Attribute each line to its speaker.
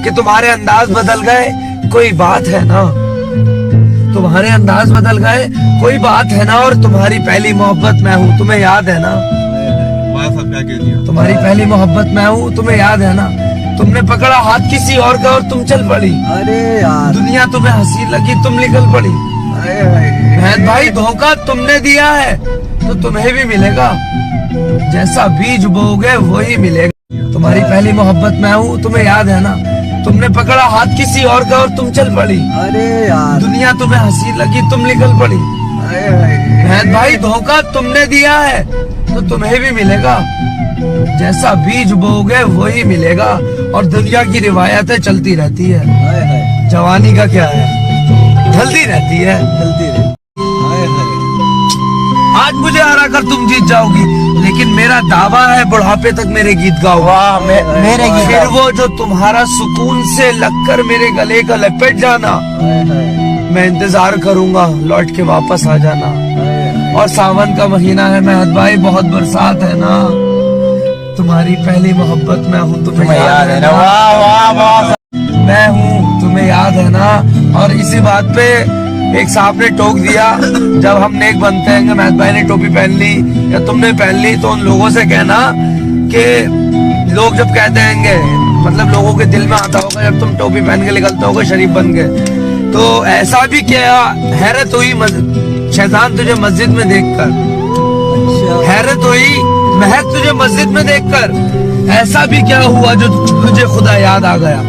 Speaker 1: کہ تمہارے انداز بدل گئے کوئی بات ہے نا، تمہارے انداز بدل گئے کوئی بات ہے نا، اور تمہاری پہلی محبت میں ہوں تمہیں یاد ہے نا، تمہاری پہلی محبت میں ہوں تمہیں یاد ہے نا، تم نے پکڑا ہاتھ کسی اور کا اور تم چل پڑی، دنیا تمہیں ہنسی لگی تم نکل پڑی، مہد بھائی دھوکہ تم نے دیا ہے تو تمہیں بھی ملے گا، جیسا بیج بو گے وہی ملے گا، تمہاری پہلی محبت میں ہوں تمہیں یاد ہے نا، تم نے پکڑا ہاتھ کسی اور کا اور تم چل پڑی، دنیا تمہیں ہنسی لگی تم نکل پڑی، مہد بھائی دھوکہ تم نے دیا ہے تو تمہیں بھی ملے گا، جیسا بیج بو گے وہی ملے گا، اور دنیا کی روایتیں چلتی رہتی ہے، جوانی کا کیا ہے ڈھلتی رہتی ہے، آج مجھے ہرا کر تم جیت جاؤ گی، لیکن میرا دعویٰ ہے بڑھاپے تک میرے گیت گاؤ،
Speaker 2: میرے گیت
Speaker 1: پھر وہ جو تمہارا سکون سے لگ کر میرے گلے کا لپٹ جانا، میں انتظار کروں گا لوٹ کے واپس آ جانا، اور ساون کا مہینہ ہے مہد بھائی بہت برسات ہے نا، تمہاری پہلی محبت میں ہوں تمہیں یاد ہے نا، میں ہوں تمہیں یاد ہے نا، اور اسی بات پہ ایک صاحب نے ٹوک دیا جب ہم نیک بنتے ہیں کہ مہد بھائی نے ٹوپی پہن لی یا تم نے پہن لی تو ان لوگوں سے کہنا کہ لوگ جب کہتے ہیں گے مطلب لوگوں کے دل میں آتا ہوگا جب تم ٹوپی پہن کے نکلتے ہوگے شریف بن کے، تو ایسا بھی کیا حیرت ہوئی شیطان تجھے مسجد میں دیکھ کر، حیرت ہوئی مہک تجھے مسجد میں دیکھ کر، ایسا بھی کیا ہوا جو تجھے خدا یاد آ گیا۔